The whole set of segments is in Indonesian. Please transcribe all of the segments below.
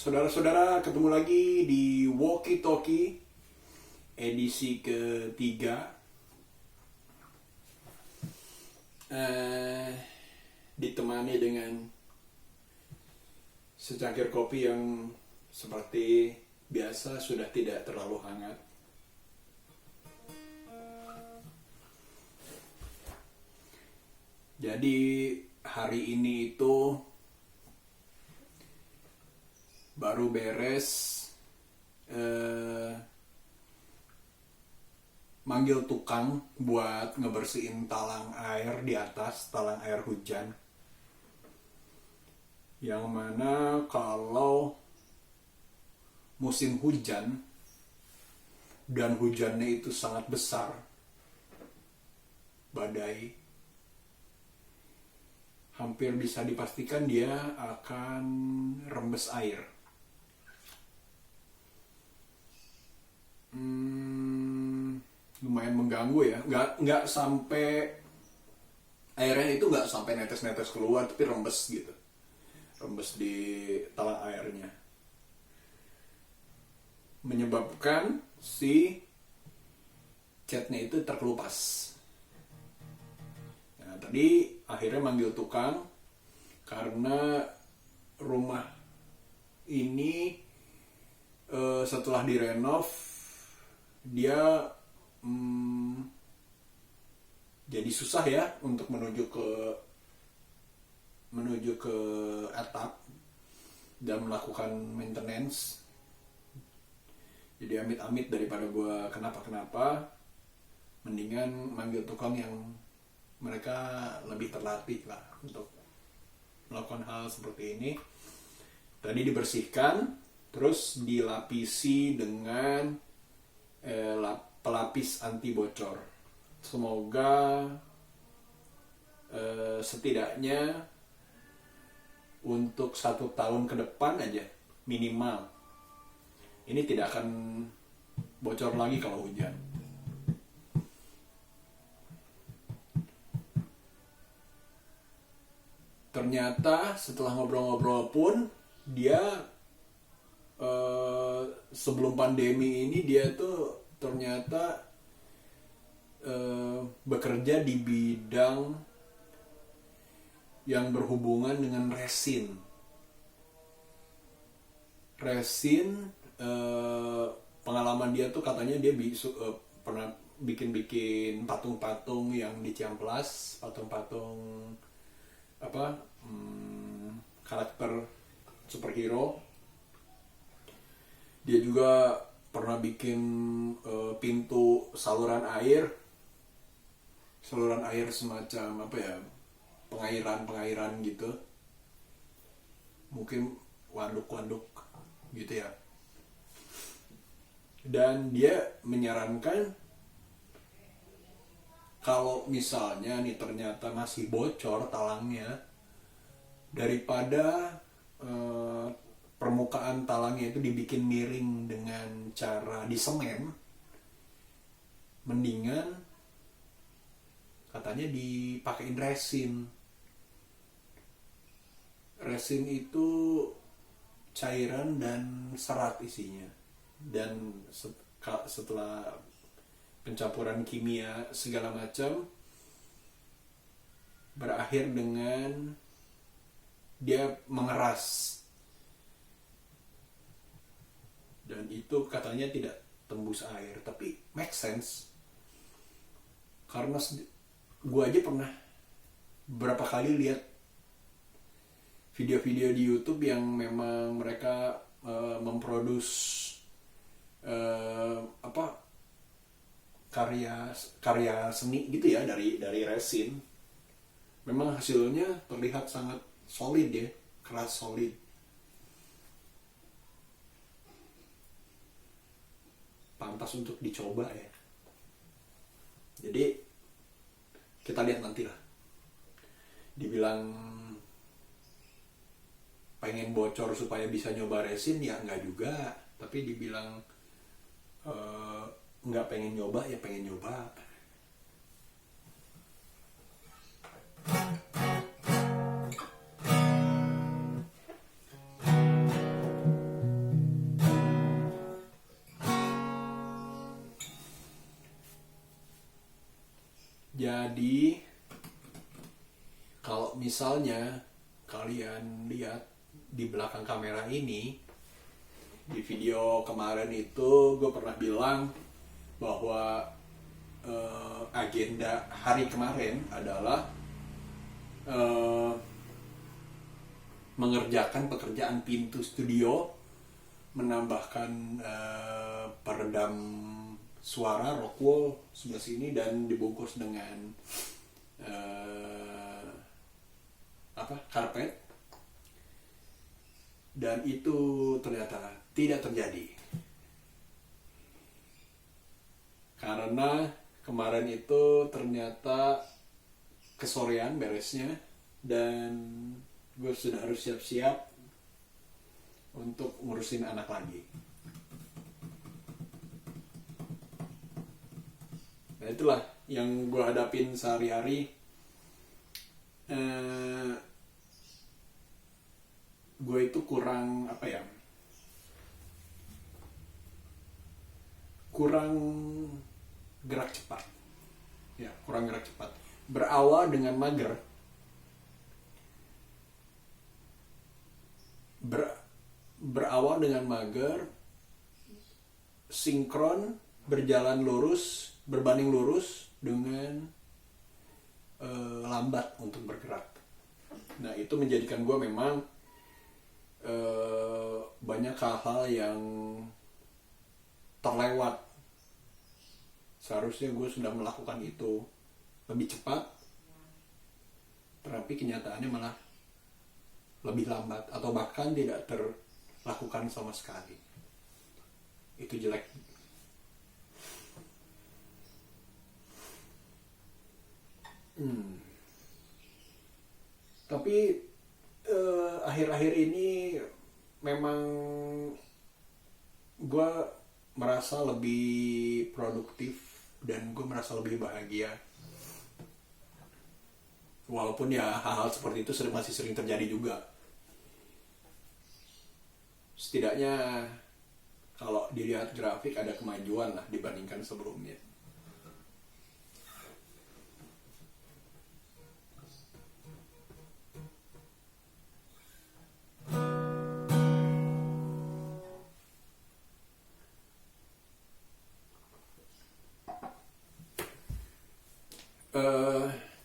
Saudara-saudara, ketemu lagi di Walkie Talkie edisi ketiga. Ditemani dengan secangkir kopi yang seperti biasa sudah tidak terlalu hangat. Jadi hari ini itu baru beres manggil tukang buat ngebersihin talang air di atas, talang air hujan. Yang mana kalau musim hujan dan hujannya itu sangat besar, badai, hampir bisa dipastikan dia akan rembes air. Lumayan mengganggu ya, nggak sampai airnya itu nggak sampai netes-netes keluar, tapi rembes gitu, rembes di talang airnya, menyebabkan si catnya itu terkelupas. Nah, tadi akhirnya manggil tukang karena rumah ini setelah direnov dia jadi susah ya untuk menuju ke atap dan melakukan maintenance. Jadi amit-amit daripada gue kenapa-kenapa, mendingan manggil tukang yang mereka lebih terlatih lah untuk melakukan hal seperti ini. Tadi dibersihkan, terus dilapisi dengan pelapis anti bocor. Semoga setidaknya untuk 1 tahun ke depan aja minimal ini tidak akan bocor lagi kalau hujan. Ternyata setelah ngobrol-ngobrol pun dia sebelum pandemi ini dia tuh ternyata bekerja di bidang yang berhubungan dengan resin. Pengalaman dia tuh katanya dia pernah bikin patung-patung yang di Ciamplas, patung-patung karakter superhero. Dia juga pernah bikin pintu saluran air semacam pengairan gitu, mungkin waduk gitu ya. Dan dia menyarankan kalau misalnya nih ternyata masih bocor talangnya, daripada permukaan talangnya itu dibikin miring dengan cara disemen, mendingan katanya dipakein resin. Resin itu cairan dan serat isinya, dan setelah pencampuran kimia segala macam berakhir dengan dia mengeras. Dan itu katanya tidak tembus air, tapi make sense. Karena gue aja pernah berapa kali lihat video-video di YouTube yang memang mereka memproduce karya seni gitu ya dari resin. Memang hasilnya terlihat sangat solid ya, keras solid. Pantas untuk dicoba ya. Jadi kita lihat nanti lah. Dibilang pengen bocor supaya bisa nyoba resin ya enggak juga. Tapi dibilang enggak pengen nyoba ya pengen nyoba. Jadi kalau misalnya kalian lihat di belakang kamera ini, di video kemarin itu gue pernah bilang bahwa agenda hari kemarin adalah mengerjakan pekerjaan pintu studio, menambahkan peredam suara rock wall sebelah sini dan dibungkus dengan karpet, dan itu ternyata tidak terjadi karena kemarin itu ternyata kesorean beresnya dan gue sudah harus siap-siap untuk ngurusin anak lagi. Nah itulah yang gue hadapin sehari-hari. Gue itu kurang gerak cepat. Ya, kurang gerak cepat. Berawal dengan mager. Berawal dengan mager, sinkron, berjalan lurus, berbanding lurus dengan lambat untuk bergerak. Nah itu menjadikan gue memang banyak hal-hal yang terlewat. Seharusnya gue sudah melakukan itu lebih cepat, tapi kenyataannya malah lebih lambat atau bahkan tidak terlakukan sama sekali. Itu jelek. Tapi akhir-akhir ini memang gue merasa lebih produktif dan gue merasa lebih bahagia. Walaupun ya hal-hal seperti itu masih sering terjadi juga. Setidaknya kalau dilihat grafik ada kemajuan lah dibandingkan sebelumnya.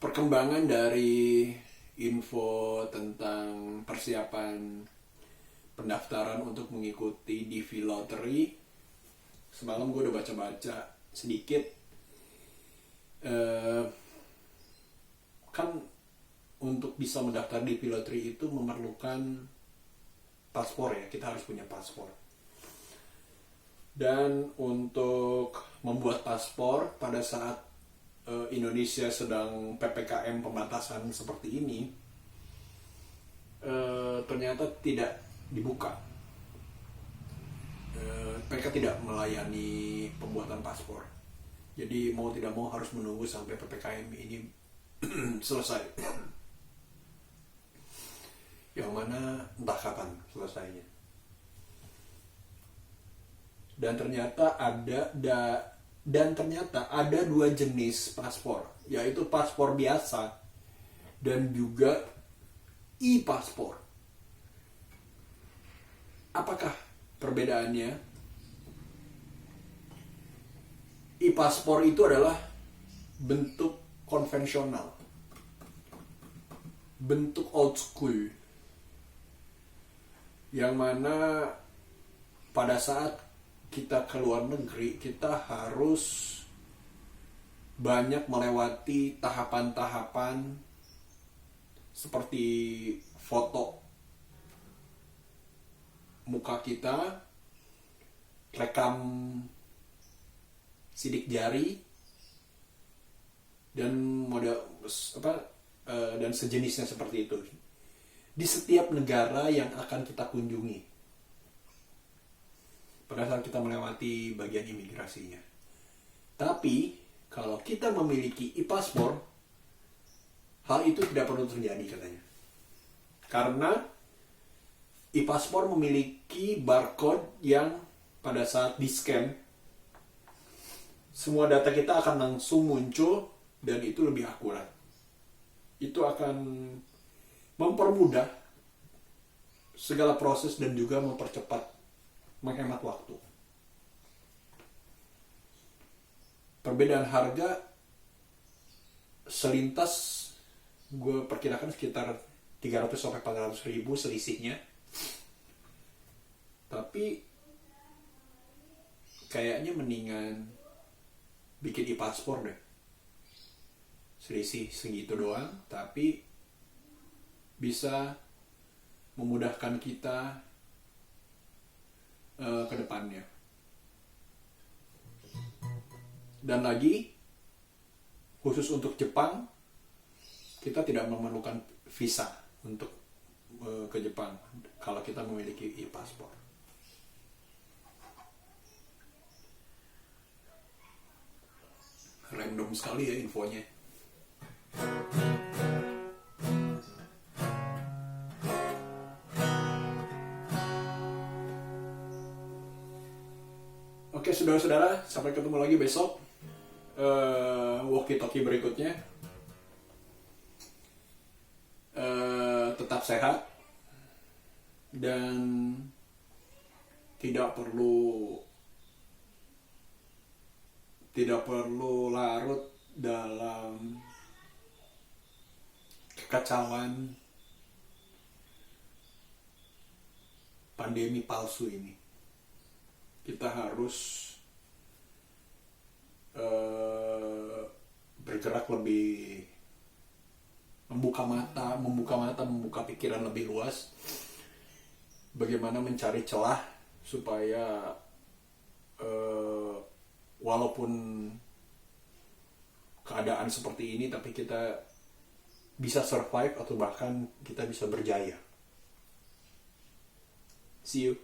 Perkembangan dari info tentang persiapan pendaftaran untuk mengikuti DV Lottery, semalam gue udah baca-baca sedikit. Kan untuk bisa mendaftar DV Lottery itu memerlukan paspor ya, kita harus punya paspor. Dan untuk membuat paspor pada saat Indonesia sedang PPKM pembatasan seperti ini, ternyata tidak dibuka. Mereka tidak melayani pembuatan paspor. Jadi mau tidak mau harus menunggu sampai PPKM ini selesai. Yang mana entah kapan selesainya. Dan ternyata ada dua jenis paspor, yaitu paspor biasa dan juga e-paspor. Apakah perbedaannya? E-paspor itu adalah bentuk konvensional, bentuk old school, yang mana pada saat kita ke luar negeri, kita harus banyak melewati tahapan-tahapan seperti foto muka kita, rekam sidik jari, dan dan sejenisnya seperti itu di setiap negara yang akan kita kunjungi pada saat kita melewati bagian imigrasinya. Tapi kalau kita memiliki e-paspor, hal itu tidak perlu terjadi katanya. Karena e-paspor memiliki barcode yang pada saat di-scan, semua data kita akan langsung muncul dan itu lebih akurat. Itu akan mempermudah segala proses dan juga mempercepat, menghemat waktu. Perbedaan harga selintas gue perkirakan sekitar 300 sampai 400 ribu selisihnya. Tapi kayaknya mendingan bikin e-paspor deh. Selisih segitu doang, tapi bisa memudahkan kita ke depannya. Dan lagi, khusus untuk Jepang, kita tidak memerlukan visa untuk ke Jepang kalau kita memiliki e-paspor. Random sekali ya infonya. Oke saudara-saudara, sampai ketemu lagi besok walkie-talkie berikutnya. Tetap sehat dan tidak perlu larut dalam kekacauan pandemi palsu ini. Kita harus bergerak lebih, membuka mata, membuka pikiran lebih luas. Bagaimana mencari celah supaya walaupun keadaan seperti ini, tapi kita bisa survive atau bahkan kita bisa berjaya. See you.